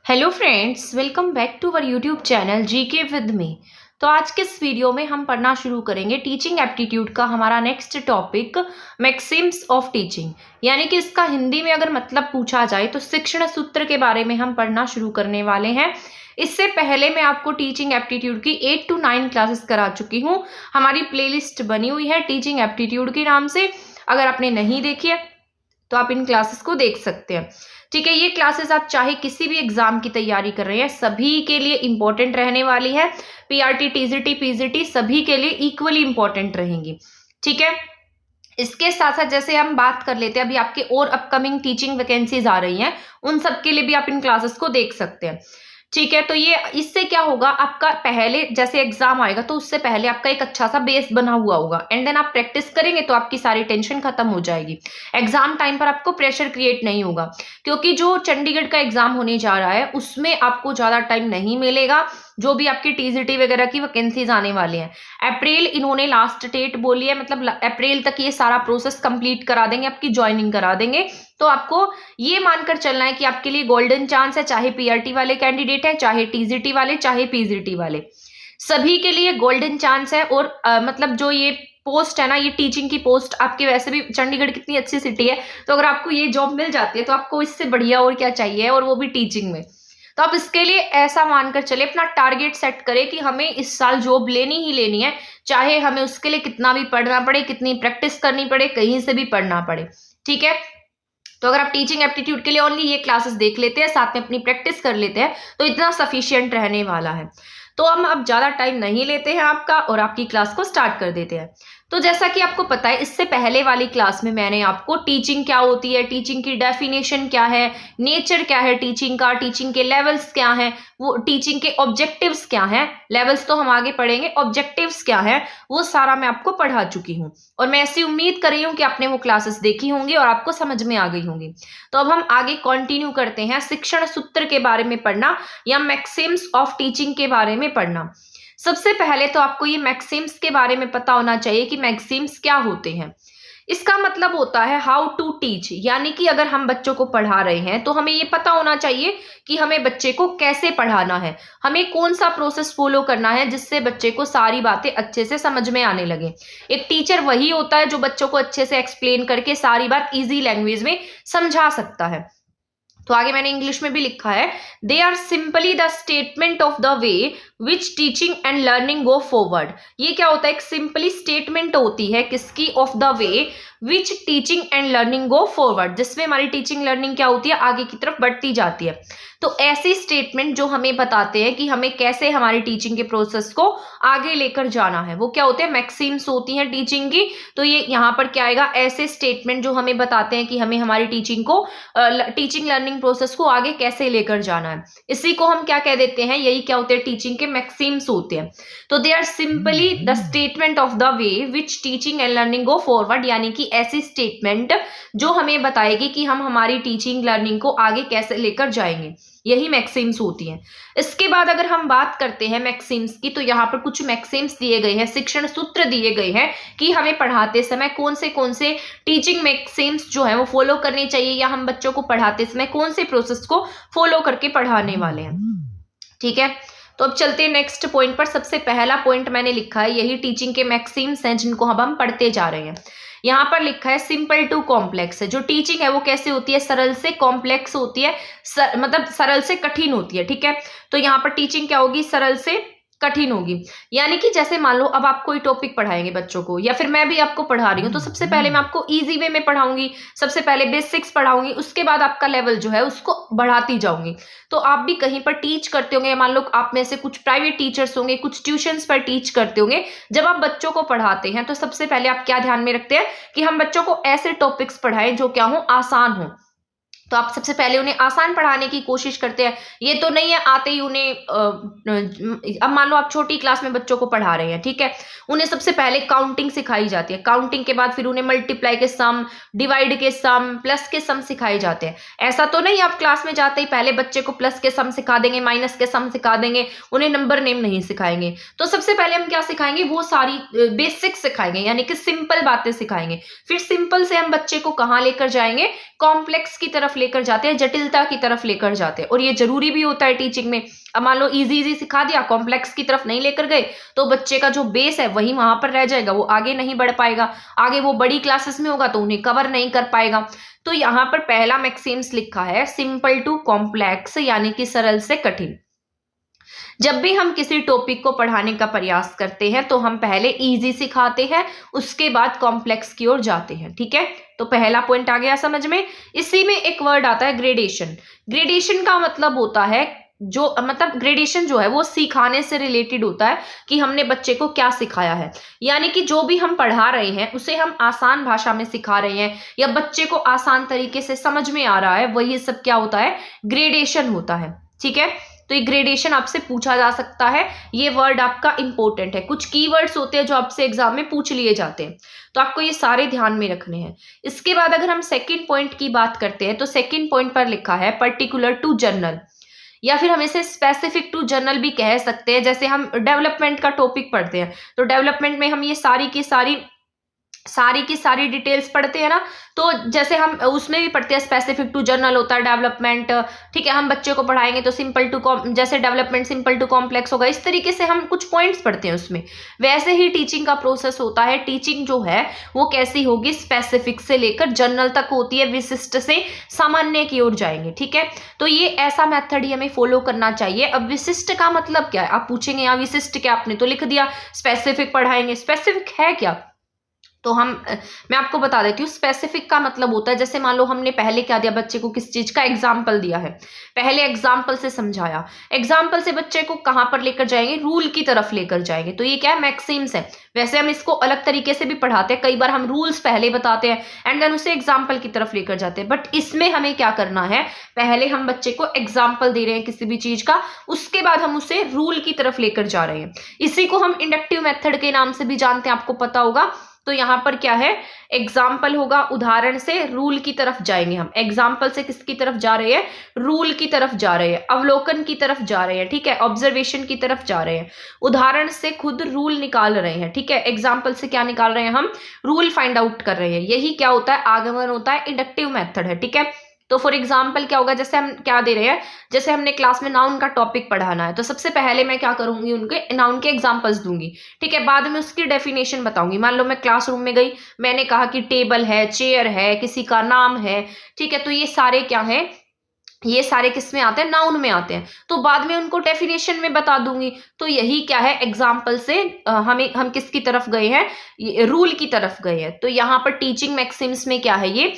Hello friends, welcome back to our YouTube channel GK with me. तो आज के इस वीडियो में हम पढ़ना शुरू करेंगे टीचिंग एप्टीट्यूड का हमारा next topic Maxim's of teaching, यानी कि इसका हिंदी में अगर मतलब पूछा जाए तो शिक्षण सूत्र के बारे में हम पढ़ना शुरू करने वाले हैं। इससे पहले मैं आपको टीचिंग एप्टीट्यूड की 8 to 9 क्लासेस करा चुकी हूँ। हमारी प्लेलिस्ट बनी हुई है टीचिंग एप्टीट्यूड के नाम से। अगर आपने नहीं देखी है तो आप इन क्लासेस को देख सकते हैं। ठीक है, ये क्लासेस आप चाहे किसी भी एग्जाम की तैयारी कर रहे हैं सभी के लिए इंपॉर्टेंट रहने वाली है। पीआरटी, टीजीटी, पीजीटी सभी के लिए इक्वली इंपॉर्टेंट रहेंगी। ठीक है, इसके साथ साथ जैसे हम बात कर लेते हैं, अभी आपके और अपकमिंग टीचिंग वैकेंसीज आ रही हैं, उन सब के लिए भी आप इन क्लासेस को देख सकते हैं। ठीक है, तो ये इससे क्या होगा, आपका पहले जैसे एग्जाम आएगा तो उससे पहले आपका एक अच्छा सा बेस बना हुआ होगा एंड देन आप प्रैक्टिस करेंगे तो आपकी सारी टेंशन खत्म हो जाएगी। एग्जाम टाइम पर आपको प्रेशर क्रिएट नहीं होगा, क्योंकि जो चंडीगढ़ का एग्जाम होने जा रहा है उसमें आपको ज्यादा टाइम नहीं मिलेगा। जो भी आपकी टीजीटी वगैरह की वैकेंसीज आने वाली हैं, अप्रैल इन्होंने लास्ट डेट बोली है, मतलब अप्रैल तक ये सारा प्रोसेस कंप्लीट करा देंगे, आपकी ज्वाइनिंग करा देंगे। तो आपको ये मानकर चलना है कि आपके लिए गोल्डन चांस है, चाहे पीआरटी वाले कैंडिडेट है, चाहे टीजीटी वाले, चाहे पीजीटी वाले, सभी के लिए गोल्डन चांस है। और मतलब जो ये पोस्ट है ना, ये टीचिंग की पोस्ट आपके, वैसे भी चंडीगढ़ कितनी अच्छी सिटी है, तो अगर आपको ये जॉब मिल जाती है तो आपको इससे बढ़िया और क्या चाहिए, और वो भी टीचिंग में। तो आप इसके लिए ऐसा मानकर चले, अपना टारगेट सेट करें कि हमें इस साल जॉब लेनी ही लेनी है, चाहे हमें उसके लिए कितना भी पढ़ना पड़े, कितनी प्रैक्टिस करनी पड़े, कहीं से भी पढ़ना पड़े। ठीक है, तो अगर आप टीचिंग एप्टीट्यूड के लिए ओनली ये क्लासेस देख लेते हैं, साथ में अपनी प्रैक्टिस कर लेते हैं, तो इतना सफिशिएंट रहने वाला है। तो हम अब ज्यादा टाइम नहीं लेते हैं आपका और आपकी क्लास को स्टार्ट कर देते हैं। तो जैसा कि आपको पता है, इससे पहले वाली क्लास में मैंने आपको टीचिंग क्या होती है, टीचिंग की डेफिनेशन क्या है, नेचर क्या है टीचिंग का, टीचिंग के लेवल्स क्या हैं, वो टीचिंग के ऑब्जेक्टिव्स क्या हैं, लेवल्स तो हम आगे पढ़ेंगे, ऑब्जेक्टिव्स क्या है, वो सारा मैं आपको पढ़ा चुकी हूँ। और मैं ऐसी उम्मीद कर रही हूँ कि आपने वो क्लासेस देखी होंगी और आपको समझ में आ गई होंगी। तो अब हम आगे कंटिन्यू करते हैं शिक्षण सूत्र के बारे में पढ़ना, या मैक्सिम्स ऑफ टीचिंग के बारे में पढ़ना। सबसे पहले तो आपको ये मैक्सिम्स के बारे में पता होना चाहिए कि मैक्सिम्स क्या होते हैं। इसका मतलब होता है हाउ टू टीच, यानी कि अगर हम बच्चों को पढ़ा रहे हैं तो हमें ये पता होना चाहिए कि हमें बच्चे को कैसे पढ़ाना है, हमें कौन सा प्रोसेस फॉलो करना है जिससे बच्चे को सारी बातें अच्छे से समझ में आने लगे। एक टीचर वही होता है जो बच्चों को अच्छे से एक्सप्लेन करके सारी बात इजी लैंग्वेज में समझा सकता है। तो आगे मैंने इंग्लिश में भी लिखा है, they are simply the statement of the way which teaching and learning go forward. ये क्या होता है, एक सिंपली स्टेटमेंट होती है किसकी, of the way which teaching and learning go forward, जिसमें हमारी टीचिंग लर्निंग क्या होती है, आगे की तरफ बढ़ती जाती है। तो ऐसी स्टेटमेंट जो हमें बताते हैं कि हमें कैसे हमारी टीचिंग के प्रोसेस को आगे लेकर जाना है, वो क्या होते हैं, मैक्सिम्स होती हैं टीचिंग की। तो ये यहाँ पर क्या आएगा, ऐसे स्टेटमेंट जो हमें बताते हैं कि हमें हमारी टीचिंग को, टीचिंग लर्निंग प्रोसेस को आगे कैसे लेकर जाना है, इसी को हम क्या कह देते हैं, यही क्या होते हैं, टीचिंग के मैक्सिम्स होते हैं। तो they are simply the statement of the way which teaching and learning go forward, यानी कि ऐसी स्टेटमेंट जो हमें बताएगी कि हम हमारी टीचिंग लर्निंग को आगे कैसे लेकर जाएंगे, यही मैक्सिम्स होती हैं। इसके बाद अगर हम बात करते हैं मैक्सिम्स की, तो यहाँ पर कुछ मैक्सिम्स दिए गए हैं, शिक्षण सूत्र दिए गए हैं कि हमें पढ़ाते समय कौन से टीचिंग मैक्सिम्स जो है वो फॉलो करने चाहिए, या हम बच्चों को पढ़ाते समय कौन से प्रोसेस को फॉलो करके पढ़ाने वाले हैं। ठीक है, तो अब चलते हैं नेक्स्ट पॉइंट पर। सबसे पहला पॉइंट मैंने लिखा है, यही टीचिंग के मैक्सिम्स हैं जिनको अब हम पढ़ते जा रहे हैं। यहाँ पर लिखा है सिंपल टू कॉम्प्लेक्स। जो टीचिंग है वो कैसे होती है, सरल से कॉम्प्लेक्स होती है, मतलब सरल से कठिन होती है। ठीक है, तो यहाँ पर टीचिंग क्या होगी, सरल से कठिन होगी। यानी कि जैसे मान लो अब आप कोई टॉपिक पढ़ाएंगे बच्चों को, या फिर मैं भी आपको पढ़ा रही हूँ, तो सबसे पहले मैं आपको इजी वे में पढ़ाऊंगी, सबसे पहले बेसिक्स पढ़ाऊंगी, उसके बाद आपका लेवल जो है उसको बढ़ाती जाऊंगी। तो आप भी कहीं पर टीच करते होंगे, मान लो आप में से कुछ प्राइवेट टीचर्स होंगे, कुछ ट्यूशंस पर टीच करते होंगे। जब आप बच्चों को पढ़ाते हैं तो सबसे पहले आप क्या ध्यान में रखते हैं कि हम बच्चों को ऐसे टॉपिक्स पढ़ाएं जो क्या हो, आसान हो। तो आप सबसे पहले उन्हें आसान पढ़ाने की कोशिश करते हैं। ये तो नहीं है आते ही उन्हें अब मान लो आप छोटी क्लास में बच्चों को पढ़ा रहे हैं, ठीक है, उन्हें सबसे पहले काउंटिंग सिखाई जाती है, काउंटिंग के बाद फिर उन्हें मल्टीप्लाई के सम, डिवाइड के सम, प्लस के सम सिखाए जाते हैं। ऐसा तो नहीं आप क्लास में जाते ही पहले बच्चे को प्लस के सम सिखा देंगे, माइनस के सम सिखा देंगे, उन्हें नंबर नेम नहीं सिखाएंगे। तो सबसे पहले हम क्या सिखाएंगे, वो सारी बेसिक्स सिखाएंगे, यानी कि सिंपल बातें सिखाएंगे। फिर सिंपल से हम बच्चे को कहाँ लेकर जाएंगे, कॉम्प्लेक्स की तरफ तरफ लेकर जाते हैं, जटिलता की तरफ लेकर जाते हैं, और ये जरूरी भी होता है टीचिंग में। अब मान लो इजी सिखा दिया, कॉम्प्लेक्स की तरफ नहीं लेकर गए, तो बच्चे का जो बेस है वही वहां पर रह जाएगा, वो आगे नहीं बढ़ पाएगा, आगे वो बड़ी क्लासेस में होगा तो उन्हें कवर नहीं कर पाएगा। तो यहाँ पर पहला मैक्सिम्स लिखा है सिंपल टू कॉम्प्लेक्स, यानी कि सरल से कठिन। जब भी हम किसी टॉपिक को पढ़ाने का प्रयास करते हैं तो हम पहले इजी सिखाते हैं, उसके बाद कॉम्प्लेक्स की ओर जाते हैं, ठीक है। तो पहला पॉइंट आ गया समझ में। इसी में एक वर्ड आता है ग्रेडेशन। ग्रेडेशन का मतलब होता है ग्रेडेशन जो है वो सिखाने से रिलेटेड होता है कि हमने बच्चे को क्या सिखाया है, यानी कि जो भी हम पढ़ा रहे हैं उसे हम आसान भाषा में सिखा रहे हैं या बच्चे को आसान तरीके से समझ में आ रहा है, वही सब क्या होता है, ग्रेडेशन होता है, ठीक है। तो ये ग्रेडेशन आपसे पूछा जा सकता है, ये वर्ड आपका इंपॉर्टेंट है। कुछ कीवर्ड्स होते हैं जो आपसे एग्जाम में पूछ लिए जाते हैं, तो आपको ये सारे ध्यान में रखने हैं। इसके बाद अगर हम सेकंड पॉइंट की बात करते हैं तो सेकंड पॉइंट पर लिखा है पर्टिकुलर टू जनरल, या फिर हम इसे स्पेसिफिक टू जनरल भी कह सकते हैं। जैसे हम डेवलपमेंट का टॉपिक पढ़ते हैं तो डेवलपमेंट में हम ये सारी की सारी डिटेल्स पढ़ते हैं ना, तो जैसे हम उसमें भी पढ़ते हैं स्पेसिफिक टू जनरल होता है डेवलपमेंट, ठीक है। हम बच्चे को पढ़ाएंगे तो सिंपल टू जैसे डेवलपमेंट सिंपल टू कॉम्प्लेक्स होगा, इस तरीके से हम कुछ पॉइंट्स पढ़ते हैं उसमें। वैसे ही टीचिंग का प्रोसेस होता है। टीचिंग जो है वो कैसी होगी, स्पेसिफिक से लेकर जनरल तक होती है, विशिष्ट से सामान्य की ओर जाएंगे, ठीक है। तो ये ऐसा मेथड ही हमें फॉलो करना चाहिए। अब विशिष्ट का मतलब क्या है, आप पूछेंगे यहाँ विशिष्ट क्या, आपने तो लिख दिया स्पेसिफिक पढ़ाएंगे, स्पेसिफिक है क्या। तो मैं आपको बता देती हूँ स्पेसिफिक का मतलब होता है, जैसे मान लो हमने पहले क्या दिया बच्चे को, किस चीज का एग्जाम्पल दिया है, पहले एग्जाम्पल से समझाया, एग्जाम्पल से बच्चे को कहां पर लेकर जाएंगे, रूल की तरफ लेकर जाएंगे। तो ये क्या है, मैक्सिम्स है। वैसे हम इसको अलग तरीके से भी पढ़ाते हैं, कई बार हम रूल्स पहले बताते हैं एंड देन उसे एग्जाम्पल की तरफ लेकर जाते हैं, बट इसमें हमें क्या करना है, पहले हम बच्चे को एग्जाम्पल दे रहे हैं किसी भी चीज का, उसके बाद हम उसे रूल की तरफ लेकर जा रहे हैं। इसी को हम इंडक्टिव मेथड के नाम से भी जानते हैं, आपको पता होगा। तो यहाँ पर क्या है, एग्जाम्पल होगा, उदाहरण से रूल की तरफ जाएंगे हम। एग्जाम्पल से किसकी तरफ जा रहे हैं, रूल की तरफ जा रहे हैं, अवलोकन की तरफ जा रहे हैं, ठीक है, ऑब्जर्वेशन की तरफ जा रहे हैं। उदाहरण से खुद रूल निकाल रहे हैं, ठीक है। एग्जाम्पल से क्या निकाल रहे हैं, हम रूल फाइंड आउट कर रहे हैं। यही क्या होता है, आगमन होता है, इंडक्टिव मेथड है, ठीक है। तो फॉर एग्जाम्पल क्या होगा, जैसे हम क्या दे रहे हैं, जैसे हमने क्लास में नाउन का टॉपिक पढ़ाना है, तो सबसे पहले मैं क्या करूंगी, उनके नाउन के एग्जाम्पल्स दूंगी, ठीक है। बाद में उसकी डेफिनेशन बताऊंगी। मान लो मैं क्लासरूम में गई, मैंने कहा कि टेबल है, चेयर है, किसी का नाम है, ठीक है। तो ये सारे क्या है, ये सारे किस में आते हैं, नाउन में आते हैं। तो बाद में उनको डेफिनेशन में बता दूंगी। तो यही क्या है, एग्जाम्पल से हम किसकी तरफ गए हैं, रूल की तरफ गए हैं। तो यहाँ पर टीचिंग मैक्सिम्स में क्या है, ये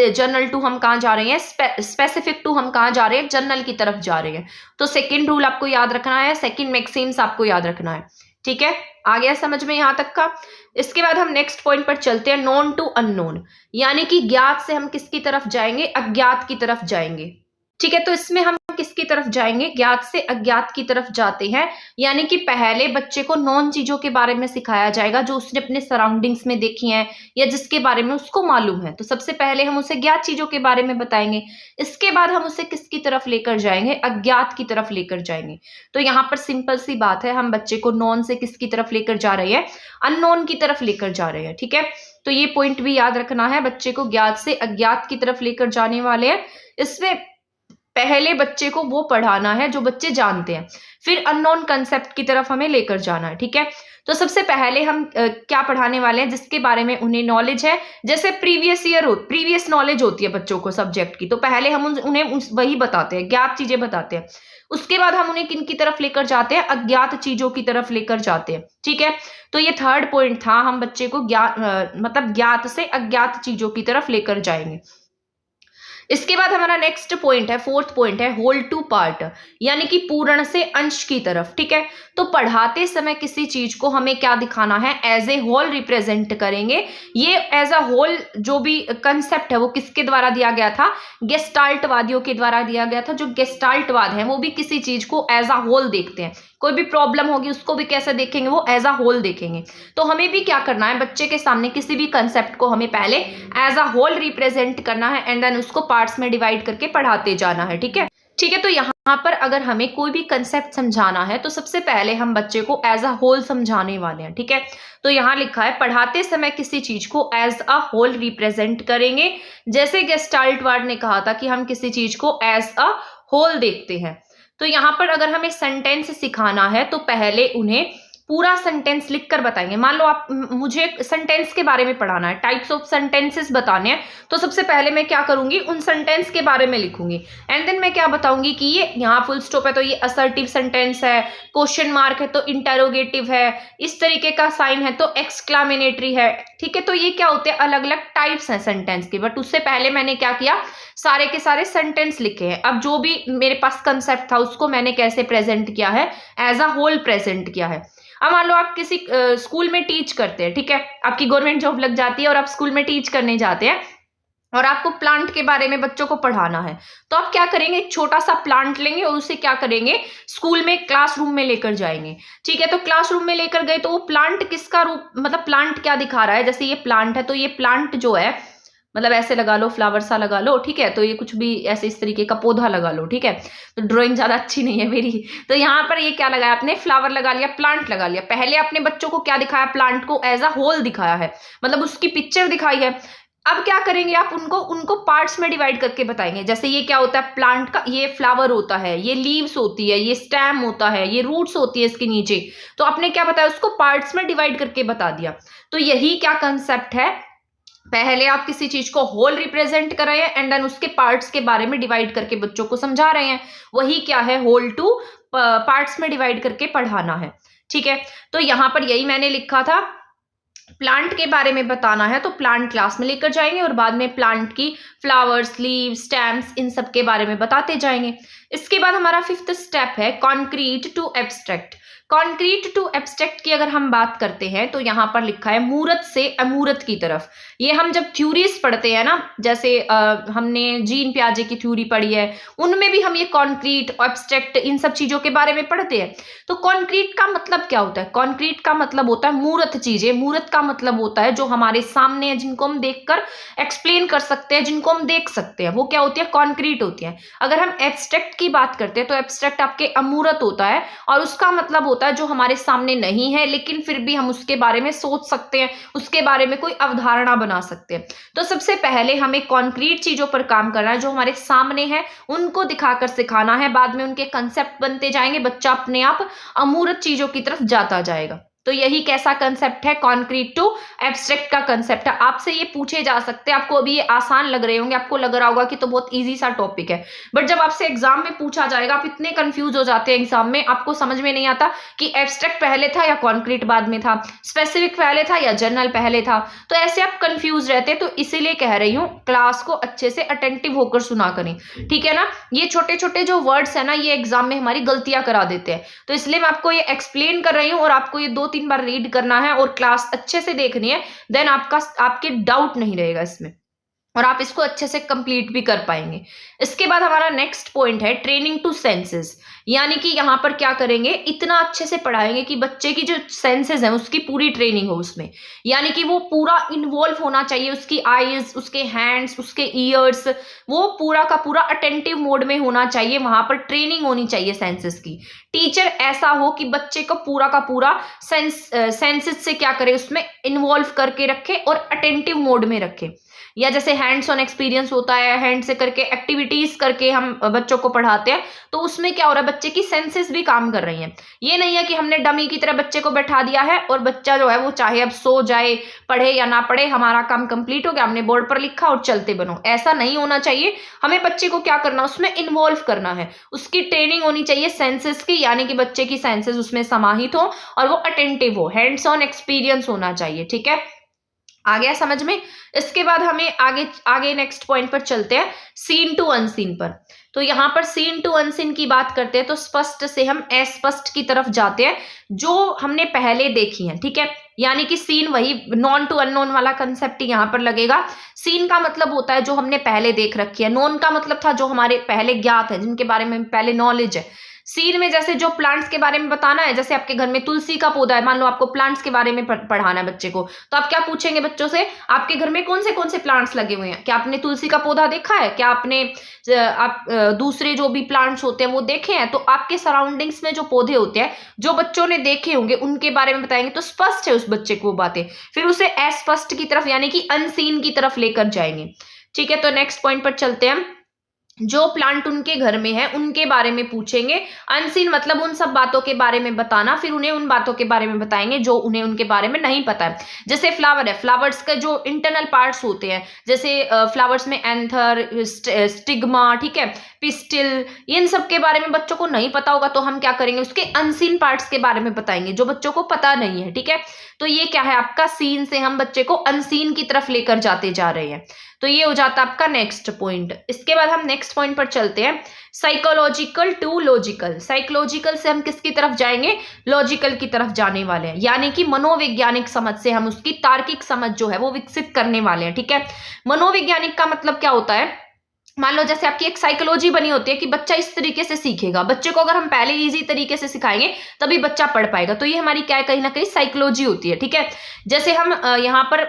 जनरल टू हम कहाँ जा रहे हैं, स्पेसिफिक टू हम कहाँ जा रहे हैं, जनरल की तरफ जा रहे हैं। तो सेकेंड रूल आपको याद रखना है, सेकेंड मैक्सिम्स आपको याद रखना है, ठीक है। आ गया समझ में यहाँ तक का। इसके बाद हम नेक्स्ट पॉइंट पर चलते हैं, नोन टू अननोन, यानी कि ज्ञात से हम किसकी तरफ जाएंगे, अज्ञात की तरफ जाएंगे, ठीक है। तो इसमें हम किसकी तरफ जाएंगे, ज्ञात से अज्ञात की तरफ जाते हैं, यानी कि पहले बच्चे को नॉन चीजों के बारे में सिखाया जाएगा जो उसने अपने सराउंडिंग्स में देखी हैं या जिसके बारे में उसको मालूम है। तो सबसे पहले हम उसे ज्ञात चीजों के बारे में बताएंगे, इसके बाद हम उसे किसकी तरफ लेकर जाएंगे, अज्ञात की तरफ लेकर जाएंगे। तो यहाँ पर सिंपल सी बात है, हम बच्चे को नॉन से किसकी तरफ लेकर जा रहे हैं, अननोन की तरफ लेकर जा रहे हैं, ठीक है। तो ये पॉइंट भी याद रखना है, बच्चे को ज्ञात से अज्ञात की तरफ लेकर जाने वाले हैं। इसमें पहले बच्चे को वो पढ़ाना है जो बच्चे जानते हैं, फिर अननोन कंसेप्ट की तरफ हमें लेकर जाना है, ठीक है। तो सबसे पहले हम क्या पढ़ाने वाले हैं, जिसके बारे में उन्हें नॉलेज है। जैसे प्रीवियस नॉलेज होती है बच्चों को सब्जेक्ट की, तो पहले हम उन्हें वही बताते हैं, ज्ञात चीजें बताते हैं। उसके बाद हम उन्हें किन की तरफ लेकर जाते हैं, अज्ञात चीजों की तरफ लेकर जाते हैं, ठीक है। तो ये थर्ड पॉइंट था, हम बच्चे को ज्ञात से अज्ञात चीजों की तरफ लेकर जाएंगे। इसके बाद हमारा नेक्स्ट पॉइंट है, फोर्थ पॉइंट है, होल टू पार्ट, यानी कि पूर्ण से अंश की तरफ, ठीक है। तो पढ़ाते समय किसी चीज को हमें क्या दिखाना है, एज ए होल रिप्रेजेंट करेंगे। ये एज अ होल जो भी कंसेप्ट है वो किसके द्वारा दिया गया था, गेस्टाल्टवादियों के द्वारा दिया गया था। जो गेस्टाल्टवाद है वो भी किसी चीज को एज अ होल देखते हैं, कोई भी प्रॉब्लम होगी उसको भी कैसे देखेंगे, वो एज अ होल देखेंगे। तो हमें भी क्या करना है, बच्चे के सामने किसी भी कंसेप्ट को हमें पहले एज अ होल रिप्रेजेंट करना है एंड देन उसको पार्ट्स में डिवाइड करके पढ़ाते जाना है, ठीक है। ठीक है, तो यहाँ पर अगर हमें कोई भी कंसेप्ट समझाना है तो सबसे पहले हम बच्चे को एज अ होल समझाने वाले हैं। ठीक है, तो यहाँ लिखा है पढ़ाते समय किसी चीज को एज अ होल रिप्रेजेंट करेंगे। जैसे गेस्टाल्ट वार्ड ने कहा था कि हम किसी चीज को एज अ होल देखते हैं। तो यहाँ पर अगर हमें सेंटेंस सिखाना है तो पहले उन्हें पूरा सेंटेंस लिखकर बताएंगे। मान लो आप मुझे सेंटेंस के बारे में पढ़ाना है, टाइप्स ऑफ सेंटेंसेस बताने हैं, तो सबसे पहले मैं क्या करूंगी, उन सेंटेंस के बारे में लिखूंगी। एंड देन मैं क्या बताऊंगी कि ये यहाँ फुल स्टॉप है तो ये असर्टिव सेंटेंस है, क्वेश्चन मार्क है तो इंटरोगेटिव है, इस तरीके का साइन है तो एक्सक्लामेनेटरी है। ठीक है, तो ये क्या होते हैं, अलग अलग टाइप्स हैं सेंटेंस के। बट उससे पहले मैंने क्या किया, सारे के सारे सेंटेंस लिखे हैं। अब जो भी मेरे पास कंसेप्ट था उसको मैंने कैसे प्रेजेंट किया है, एज अ होल प्रेजेंट किया है। अब मान लो आप किसी स्कूल में टीच करते हैं, ठीक है, आपकी गवर्नमेंट जॉब लग जाती है और आप स्कूल में टीच करने जाते हैं और आपको प्लांट के बारे में बच्चों को पढ़ाना है, तो आप क्या करेंगे, एक छोटा सा प्लांट लेंगे और उसे क्या करेंगे, स्कूल में क्लासरूम में लेकर जाएंगे। ठीक है, तो क्लासरूम में लेकर गए तो वो प्लांट किसका रूप, मतलब प्लांट क्या दिखा रहा है, जैसे ये प्लांट है तो ये प्लांट जो है, मतलब ऐसे लगा लो, फ्लावर सा लगा लो। ठीक है, तो ये कुछ भी ऐसे इस तरीके का पौधा लगा लो। ठीक है, तो ड्राइंग ज्यादा अच्छी नहीं है मेरी, तो यहाँ पर ये क्या लगाया आपने, फ्लावर लगा लिया, प्लांट लगा लिया। पहले अपने बच्चों को क्या दिखाया, प्लांट को एज अ होल दिखाया है, मतलब उसकी पिक्चर दिखाई है। अब क्या करेंगे आप, उनको पार्ट्स में डिवाइड करके बताएंगे। जैसे ये क्या होता है, प्लांट का ये फ्लावर होता है, ये लीव्स होती है, ये स्टेम होता है, ये रूट्स होती है इसके नीचे। तो आपने क्या बताया, उसको पार्ट्स में डिवाइड करके बता दिया। तो यही क्या कंसेप्ट है, पहले आप किसी चीज को होल रिप्रेजेंट कर रहे हैं एंड देन उसके पार्ट्स के बारे में डिवाइड करके बच्चों को समझा रहे हैं। वही क्या है, होल टू पार्ट्स में डिवाइड करके पढ़ाना है। ठीक है, तो यहां पर यही मैंने लिखा था, प्लांट के बारे में बताना है तो प्लांट क्लास में लेकर जाएंगे और बाद में प्लांट की फ्लावर्स, लीव्स, स्टेम्स, इन सब के बारे में बताते जाएंगे। इसके बाद हमारा 5th स्टेप है concrete to abstract. Concrete to abstract की अगर हम बात करते हैं तो यहाँ पर लिखा है मूर्त से अमूर्त की तरफ। ये हम जब थ्योरीज पढ़ते हैं ना, जैसे हमने जीन पियाजे की थ्योरी पढ़ी है, उनमें भी हम ये कॉन्क्रीट, एब्स्ट्रैक्ट, इन सब चीजों के बारे में पढ़ते हैं। तो कॉन्क्रीट का मतलब क्या होता है, कॉन्क्रीट का मतलब होता है मूर्त चीजें। मूर्त का मतलब होता है जो हमारे सामने है, जिनको हम देखकर एक्सप्लेन कर सकते हैं, जिनको हम देख सकते हैं, वो क्या होती है, कॉन्क्रीट होती है। अगर हम एब्स्ट्रैक्ट की बात करते हैं तो एब्स्ट्रैक्ट आपके अमूर्त होता है और उसका मतलब होता है जो हमारे सामने नहीं है लेकिन फिर भी हम उसके बारे में सोच सकते हैं, उसके बारे में कोई अवधारणा बना सकते हैं। तो सबसे पहले हमें कॉन्क्रीट चीजों पर काम करना है, जो हमारे सामने है उनको दिखाकर सिखाना है। बाद में उनके कंसेप्ट बनते जाएंगे, बच्चा अपने आप अमूर्त चीजों की तरफ जाता जाएगा। तो यही कैसा कंसेप्ट है, कॉन्क्रीट टू एब्स्ट्रैक्ट का कंसेप्ट है। आपसे ये पूछे जा सकते हैं, आपको अभी ये आसान लग रहे होंगे, आपको लग रहा होगा कि तो बहुत इजी सा टॉपिक है, बट जब आपसे एग्जाम में पूछा जाएगा आप इतने कंफ्यूज हो जाते हैं एग्जाम में, आपको समझ में नहीं आता कि एब्स्ट्रैक्ट पहले था या कॉन्क्रीट बाद में था, स्पेसिफिक पहले था या जनरल पहले था। तो ऐसे आप कंफ्यूज रहते हैं। तो इसीलिए कह रही हूँ क्लास को अच्छे से अटेंटिव होकर सुना करें, ठीक है ना। ये छोटे छोटे जो वर्ड्स है ना, ये एग्जाम में हमारी गलतियां करा देते हैं, तो इसलिए मैं आपको ये एक्सप्लेन कर रही हूँ और आपको ये 2-3 बार रीड करना है और क्लास अच्छे से देखनी है। देन आपके डाउट नहीं रहेगा इसमें और आप इसको अच्छे से कंप्लीट भी कर पाएंगे। इसके बाद हमारा नेक्स्ट पॉइंट है ट्रेनिंग टू सेंसेस, यानी कि यहाँ पर क्या करेंगे, इतना अच्छे से पढ़ाएंगे कि बच्चे की जो सेंसेस है उसकी पूरी ट्रेनिंग हो उसमें, यानी कि वो पूरा इन्वॉल्व होना चाहिए, उसकी आईज, उसके हैंड्स, उसके ईयर्स, वो पूरा का पूरा अटेंटिव मोड में होना चाहिए। वहां पर ट्रेनिंग होनी चाहिए सेंसेस की। टीचर ऐसा हो कि बच्चे को पूरा का पूरा सेंसेस से क्या करे, उसमें इन्वॉल्व करके रखे और अटेंटिव मोड में रखे। या जैसे हैंड्स ऑन एक्सपीरियंस होता है, हैंड से करके एक्टिविटीज करके हम बच्चों को पढ़ाते हैं, तो उसमें क्या हो रहा है, बच्चे की सेंसेस भी काम कर रही हैं। ये नहीं है कि हमने डमी की तरह बच्चे को बैठा दिया है और बच्चा जो है वो चाहे अब सो जाए, पढ़े या ना पढ़े, हमारा काम कंप्लीट हो गया, हमने बोर्ड पर लिखा और चलते बनो। ऐसा नहीं होना चाहिए। हमें बच्चे को क्या करना, उसमें इन्वॉल्व करना है, उसकी ट्रेनिंग होनी चाहिए सेंसेस की, यानी कि बच्चे की सेंसेस उसमें समाहित हो और वो अटेंटिव हो, हैंड्स ऑन एक्सपीरियंस होना चाहिए। ठीक है, आ गया समझ में। इसके बाद हमें आगे नेक्स्ट पॉइंट पर चलते हैं, सीन टू अनसीन पर। तो यहाँ पर सीन टू अनसीन की बात करते हैं तो स्पष्ट से हम अस्पष्ट की तरफ जाते हैं, जो हमने पहले देखी है। ठीक है, यानी कि सीन वही नॉन टू अननोन वाला कंसेप्ट यहाँ पर लगेगा। सीन का मतलब होता है जो हमने पहले देख रखी है, नॉन का मतलब था जो हमारे पहले ज्ञात है, जिनके बारे में पहले नॉलेज है। सीन में जैसे जो प्लांट्स के बारे में बताना है, जैसे आपके घर में तुलसी का पौधा है, मान लो आपको प्लांट्स के बारे में पढ़ाना है बच्चे को, तो आप क्या पूछेंगे बच्चों से, आपके घर में कौन से प्लांट्स लगे हुए हैं, क्या आपने तुलसी का पौधा देखा है, क्या आपने आप दूसरे जो भी प्लांट्स होते हैं वो देखे हैं। तो आपके सराउंडिंग्स में जो पौधे होते हैं जो बच्चों ने देखे होंगे उनके बारे में बताएंगे, तो स्पष्ट है उस बच्चे को बातें, फिर उसे अस्पष्ट की तरफ यानी कि अनसीन की तरफ लेकर जाएंगे। ठीक है, तो नेक्स्ट पॉइंट पर चलते हैं। जो प्लांट उनके घर में है उनके बारे में पूछेंगे, अनसीन मतलब उन सब बातों के बारे में बताना, फिर उन्हें उन बातों के बारे में बताएंगे जो उन्हें उनके बारे में नहीं पता है। जैसे फ्लावर है, फ्लावर्स के जो इंटरनल पार्ट्स होते हैं, जैसे फ्लावर्स में एंथर, स्टिग्मा, ठीक है, पिस्टिल, इन सब के बारे में बच्चों को नहीं पता होगा, तो हम क्या करेंगे, उसके अनसीन पार्ट्स के बारे में बताएंगे जो बच्चों को पता नहीं है। ठीक है, तो ये क्या है, आपका सीन से हम बच्चे को अनसीन की तरफ लेकर जाते जा रहे हैं। तो ये हो जाता है आपका नेक्स्ट पॉइंट। इसके बाद हम नेक्स्ट पॉइंट पर चलते हैं, साइकोलॉजिकल टू लॉजिकल। साइकोलॉजिकल से हम किसकी तरफ जाएंगे, लॉजिकल की तरफ जाने वाले हैं, यानी कि मनोवैज्ञानिक समझ से हम उसकी तार्किक समझ जो है वो विकसित करने वाले हैं। ठीक है, मनोवैज्ञानिक का मतलब क्या होता है, मान लो जैसे आपकी एक साइकोलॉजी बनी होती है कि बच्चा इस तरीके से सीखेगा, बच्चे को अगर हम पहले इजी तरीके से सिखाएंगे तभी बच्चा पढ़ पाएगा, तो ये हमारी क्या है, कहीं ना कहीं साइकोलॉजी होती है। ठीक है, जैसे हम यहाँ पर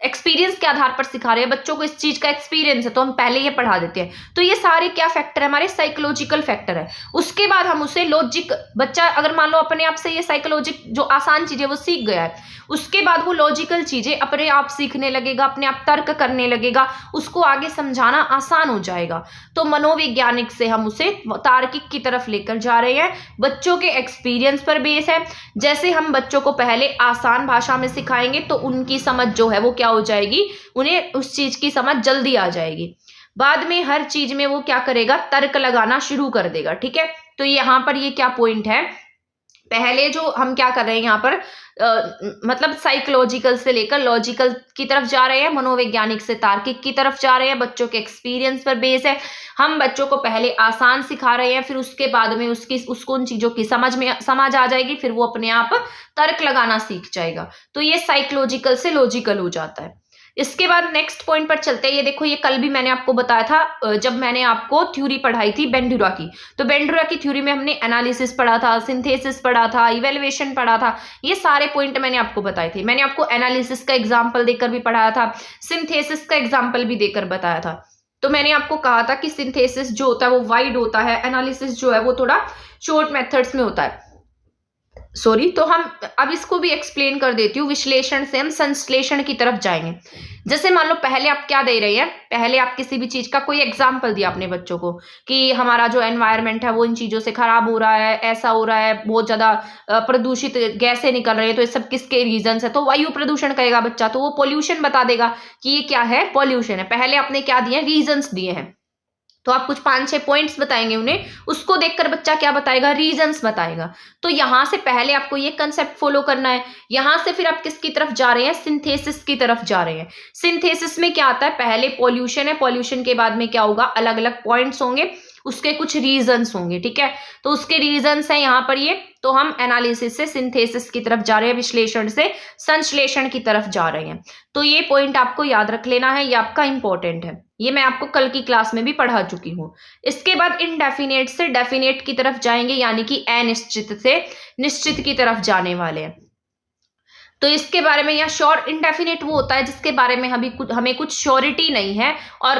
एक्सपीरियंस के आधार पर सिखा रहे हैं, बच्चों को इस चीज का एक्सपीरियंस है तो हम पहले ये पढ़ा देते हैं, तो ये सारे क्या फैक्टर है, हमारे साइकोलॉजिकल फैक्टर है। उसके बाद हम उसे लॉजिक, बच्चा अगर मान लो अपने आप से ये साइकोलॉजिक जो आसान चीजें वो सीख गया है, उसके बाद वो लॉजिकल चीजें अपने आप सीखने लगेगा, अपने आप तर्क करने लगेगा, उसको आगे समझाना आसान हो जाएगा। तो मनोवैज्ञानिक से हम उसे तार्किक की तरफ लेकर जा रहे हैं, बच्चों के एक्सपीरियंस पर बेस है। जैसे हम बच्चों को पहले आसान भाषा में सिखाएंगे तो उनकी समझ जो है वो क्या हो जाएगी, उन्हें उस चीज की समझ जल्दी आ जाएगी। बाद में हर चीज में वो क्या करेगा, तर्क लगाना शुरू कर देगा। ठीक है, तो यहाँ पर ये क्या पॉइंट है, पहले जो हम क्या कर रहे हैं यहाँ पर मतलब साइकोलॉजिकल से लेकर लॉजिकल की तरफ जा रहे हैं, मनोवैज्ञानिक से तार्किक की तरफ जा रहे हैं, बच्चों के एक्सपीरियंस पर बेस है। हम बच्चों को पहले आसान सिखा रहे हैं, फिर उसके बाद में उसको उन चीजों की समझ आ जाएगी, फिर वो अपने आप तर्क लगाना सीख जाएगा। तो ये साइकोलॉजिकल से लॉजिकल हो जाता है। इसके बाद नेक्स्ट पॉइंट पर चलते हैं। ये देखो, ये कल भी मैंने आपको बताया था जब मैंने आपको थ्योरी पढ़ाई थी बेंडुरा की, तो बेंडुरा की थ्योरी में हमने एनालिसिस पढ़ा था, सिंथेसिस पढ़ा था, इवेल्युएशन पढ़ा था, ये सारे पॉइंट मैंने आपको बताए थे। मैंने आपको एनालिसिस का एग्जाम्पल देकर भी पढ़ाया था, सिंथेसिस का एग्जाम्पल भी देकर बताया था। तो मैंने आपको कहा था कि सिंथेसिस जो होता है वो वाइड होता है, एनालिसिस जो है वो थोड़ा शॉर्ट मेथड्स में होता है। सॉरी, तो हम अब इसको भी एक्सप्लेन कर देती हूँ। विश्लेषण से हम संश्लेषण की तरफ जाएंगे। जैसे मान लो पहले आप क्या दे रहे हैं, पहले आप किसी भी चीज का कोई एग्जाम्पल दिया अपने बच्चों को कि हमारा जो एनवायरनमेंट है वो इन चीजों से खराब हो रहा है, ऐसा हो रहा है, बहुत ज्यादा प्रदूषित गैसें निकल रही है, तो ये सब किसके रीजन है, तो वायु प्रदूषण कहेगा बच्चा, तो वो पोल्यूशन बता देगा कि ये क्या है, पॉल्यूशन है। पहले आपने क्या दिए, रीजंस दिए हैं, तो आप कुछ 5-6 पॉइंट्स बताएंगे उन्हें, उसको देखकर बच्चा क्या बताएगा, रीजंस बताएगा। तो यहां से पहले आपको ये कंसेप्ट फॉलो करना है। यहां से फिर आप किसकी तरफ जा रहे हैं, सिंथेसिस की तरफ जा रहे हैं। सिंथेसिस में क्या आता है, पहले पॉल्यूशन है, पॉल्यूशन के बाद में क्या होगा, अलग अलग पॉइंट्स होंगे, उसके कुछ रीजंस होंगे। ठीक है, तो उसके रीजंस हैं यहाँ पर ये। तो हम एनालिसिस से सिंथेसिस की तरफ जा रहे हैं, विश्लेषण से संश्लेषण की तरफ जा रहे हैं। तो ये पॉइंट आपको याद रख लेना है, ये आपका इंपॉर्टेंट है, ये मैं आपको कल की क्लास में भी पढ़ा चुकी हूँ। इसके बाद इनडेफिनेट से डेफिनेट की तरफ जाएंगे, यानी कि अनिश्चित से निश्चित की तरफ जाने वाले हैं। तो इसके बारे में, यहाँ श्योर इनडेफिनेट वो होता है जिसके बारे में हमें कुछ श्योरिटी नहीं है, और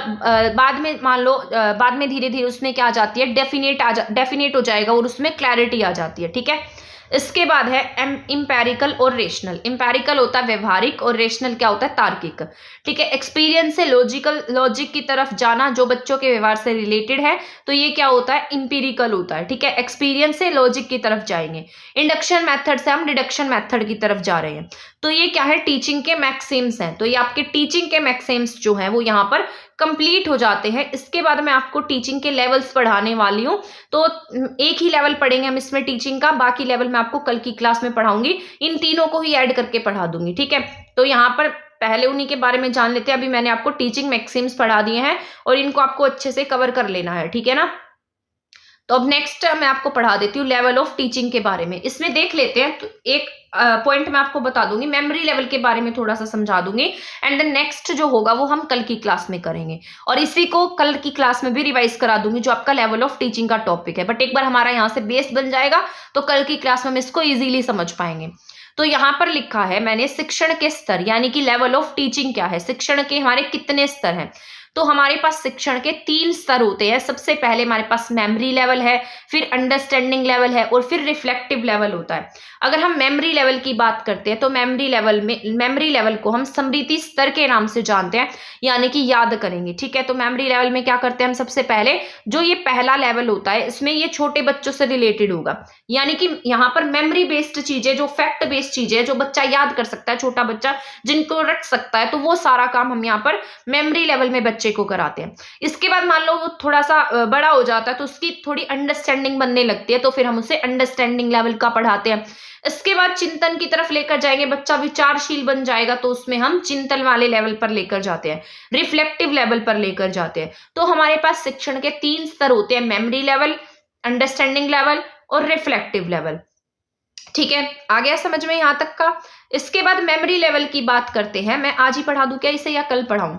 बाद में मान लो बाद में धीरे धीरे उसमें क्या आ जाती है, डेफिनेट हो जाएगा और उसमें क्लैरिटी आ जाती है। ठीक है, इसके बाद है इंपेरिकल और रेशनल। इंपेरिकल होता है व्यवहारिक और रेशनल क्या होता है, तार्किक। ठीक है, एक्सपीरियंस से लॉजिक की तरफ जाना जो बच्चों के व्यवहार से रिलेटेड है, तो ये क्या होता है, इंपेरिकल होता है। ठीक है, एक्सपीरियंस से लॉजिक की तरफ जाएंगे। इंडक्शन मेथड से हम डिडक्शन मेथड की तरफ जा रहे हैं। तो ये क्या है, टीचिंग के मैक्सिम्स हैं। तो ये आपके टीचिंग के मैक्सिम्स जो हैं वो यहाँ पर कंप्लीट हो जाते हैं। इसके बाद मैं आपको टीचिंग के लेवल्स पढ़ाने वाली हूँ, तो एक ही लेवल पढ़ेंगे हम इसमें टीचिंग का, बाकी लेवल मैं आपको कल की क्लास में पढ़ाऊंगी, इन तीनों को ही ऐड करके पढ़ा दूंगी। ठीक है, तो यहाँ पर पहले उन्हीं के बारे में जान लेते हैं। अभी मैंने आपको टीचिंग मैक्सिम्स पढ़ा दिए हैं और इनको आपको अच्छे से कवर कर लेना है। ठीक है ना, तो अब नेक्स्ट मैं आपको पढ़ा देती हूँ लेवल ऑफ टीचिंग के बारे में। इसमें देख लेते हैं, तो एक पॉइंट मैं आपको बता दूंगी, मेमोरी लेवल के बारे में थोड़ा सा समझा दूंगी, एंड देन नेक्स्ट जो होगा वो हम कल की क्लास में करेंगे, और इसी को कल की क्लास में भी रिवाइज करा दूंगी जो आपका लेवल ऑफ टीचिंग का टॉपिक है। बट एक बार हमारा यहाँ से बेस बन जाएगा तो कल की क्लास में हम इसको इजीली समझ पाएंगे। तो यहाँ पर लिखा है मैंने शिक्षण के स्तर, यानी कि लेवल ऑफ टीचिंग क्या है, शिक्षण के हमारे कितने स्तर हैं। तो हमारे पास शिक्षण के 3 स्तर होते हैं। सबसे पहले हमारे पास मेमोरी लेवल है, फिर अंडरस्टैंडिंग लेवल है, और फिर रिफ्लेक्टिव लेवल होता है। अगर हम मेमोरी लेवल की बात करते हैं तो मेमोरी लेवल को हम स्मृति स्तर के नाम से जानते हैं, यानी कि याद करेंगे। ठीक है, तो मेमोरी लेवल में क्या करते हैं हम, सबसे पहले जो ये पहला लेवल होता है इसमें ये छोटे बच्चों से रिलेटेड होगा, यानी कि यहाँ पर मेमोरी बेस्ड चीजें, जो फैक्ट बेस्ड चीजें जो बच्चा याद कर सकता है, छोटा बच्चा जिनको रट सकता है, तो वो सारा काम हम यहाँ पर मेमोरी लेवल में बच्चे को कराते हैं। इसके बाद मान लो वो थोड़ा सा बड़ा हो जाता है तो उसकी थोड़ी अंडरस्टैंडिंग बनने लगती है, तो फिर हम उसे अंडरस्टैंडिंग लेवल का पढ़ाते हैं। इसके बाद चिंतन की तरफ लेकर जाएंगे, बच्चा विचारशील बन जाएगा तो उसमें हम चिंतन वाले लेवल पर लेकर जाते हैं, रिफ्लेक्टिव लेवल पर लेकर जाते हैं। तो हमारे पास शिक्षण के 3 स्तर होते हैं, मेमोरी लेवल, अंडरस्टैंडिंग लेवल और रिफ्लेक्टिव लेवल। ठीक है, आ गया समझ में यहां तक का। इसके बाद मेमोरी लेवल की बात करते हैं, मैं आज ही पढ़ा दूं क्या इसे या कल पढ़ाऊं।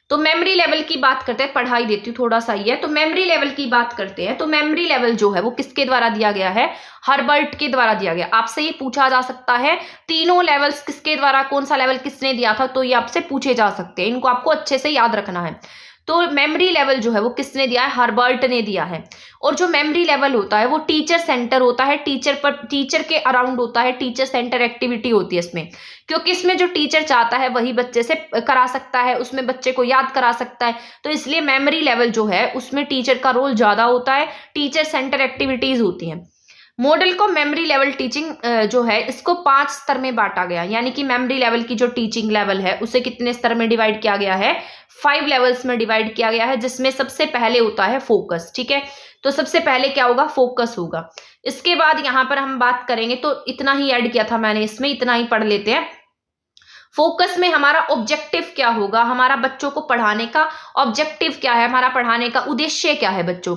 तो मेमोरी लेवल की बात करते हैं, पढ़ा ही देती हूँ थोड़ा सा ही है। तो मेमोरी लेवल की बात करते हैं, तो मेमोरी लेवल जो है वो किसके द्वारा दिया गया है, हर्बर्ट के द्वारा दिया गया। आपसे ये पूछा जा सकता है तीनों लेवल्स किसके द्वारा, कौन सा लेवल किसने दिया था, तो ये आपसे पूछे जा सकते हैं, इनको आपको अच्छे से याद रखना है। तो मेमोरी लेवल जो है वो किसने दिया है, हर्बर्ट ने दिया है। और जो मेमोरी लेवल होता है वो टीचर सेंटर होता है, टीचर के अराउंड होता है, टीचर सेंटर एक्टिविटी होती है इसमें, क्योंकि इसमें जो टीचर चाहता है वही बच्चे से करा सकता है, उसमें बच्चे को याद करा सकता है। तो इसलिए मेमोरी लेवल जो है उसमें टीचर का रोल ज्यादा होता है, टीचर सेंटर एक्टिविटीज होती हैं। मॉडल को मेमोरी लेवल टीचिंग जो है इसको 5 स्तर में बांटा गया, यानी कि मेमोरी लेवल की जो टीचिंग लेवल है उसे कितने स्तर में डिवाइड किया गया है, 5 लेवल्स में डिवाइड किया गया है, जिसमें सबसे पहले होता है फोकस। ठीक है, तो सबसे पहले क्या होगा, फोकस होगा। इसके बाद यहाँ पर हम बात करेंगे, तो इतना ही ऐड किया था मैंने इसमें, इतना ही पढ़ लेते हैं। फोकस में हमारा ऑब्जेक्टिव क्या होगा, हमारा बच्चों को पढ़ाने का ऑब्जेक्टिव क्या है, हमारा पढ़ाने का उद्देश्य क्या है बच्चों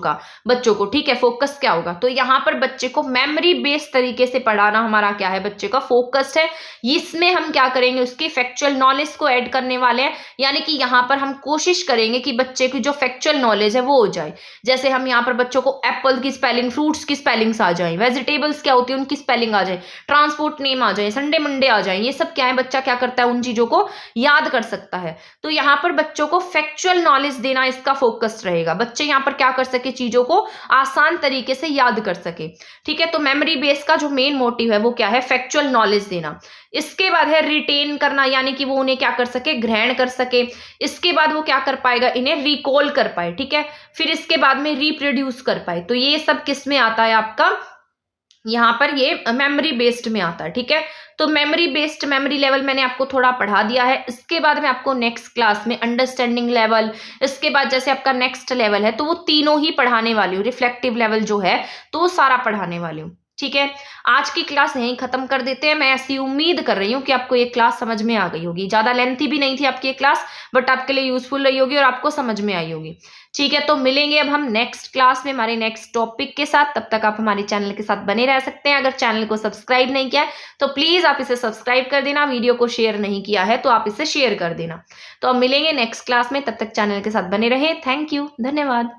को। ठीक है, फोकस क्या होगा, तो यहाँ पर बच्चे को मेमोरी बेस्ड तरीके से पढ़ाना हमारा क्या है, बच्चे का फोकस है। इसमें हम क्या करेंगे, उसकी फैक्चुअल नॉलेज को ऐड करने वाले हैं, यानी कि यहाँ पर हम कोशिश करेंगे कि बच्चे की जो फैक्चुअल नॉलेज है वो हो जाए। जैसे हम यहाँ पर बच्चों को एप्पल की स्पेलिंग, फ्रूट्स की स्पेलिंग्स आ जाए, वेजिटेबल्स क्या होती है उनकी स्पेलिंग आ जाए, ट्रांसपोर्ट नेम आ जाए, संडे मंडे आ जाए, ये सब क्या है, बच्चा क्या करता है, उन चीजों को याद कर सकता है। तो यहां पर बच्चों को फैक्चुअल नॉलेज देना इसका फोकस रहेगा, बच्चे यहां पर क्या कर सके, चीजों को आसान तरीके से याद कर सके। ठीक है, तो मेमोरी बेस का जो मेन मोटिव है वो क्या है, फैक्चुअल नॉलेज देना। इसके बाद है रिटेन करना, यानी कि वो उन्हें क्या कर सके, ग्रहण कर सके। इसके बाद वो क्या कर पाएगा, इन्हें रिकॉल कर पाए। ठीक है, फिर इसके बाद में रिप्रोड्यूस कर पाए। तो ये सब किस में आता है आपका, यहाँ पर ये मेमोरी बेस्ड में आता है। ठीक है, तो मेमोरी बेस्ड मेमोरी लेवल मैंने आपको थोड़ा पढ़ा दिया है। इसके बाद में आपको नेक्स्ट क्लास में अंडरस्टैंडिंग लेवल, इसके बाद जैसे आपका नेक्स्ट लेवल है तो वो तीनों ही पढ़ाने वाली हूँ, रिफ्लेक्टिव लेवल जो है तो वो सारा पढ़ाने वाली हूँ। ठीक है, आज की क्लास यहीं खत्म कर देते हैं। मैं ऐसी उम्मीद कर रही हूँ कि आपको ये क्लास समझ में आ गई होगी, ज्यादा लेंथी भी नहीं थी आपकी ये क्लास, बट आपके लिए यूजफुल रही होगी और आपको समझ में आई होगी। ठीक है, तो मिलेंगे अब हम नेक्स्ट क्लास में हमारे नेक्स्ट टॉपिक के साथ। तब तक आप हमारे चैनल के साथ बने रह सकते हैं। अगर चैनल को सब्सक्राइब नहीं किया है तो प्लीज आप इसे सब्सक्राइब कर देना, वीडियो को शेयर नहीं किया है तो आप इसे शेयर कर देना। तो अब मिलेंगे नेक्स्ट क्लास में, तब तक चैनल के साथ बने रहे। थैंक यू, धन्यवाद।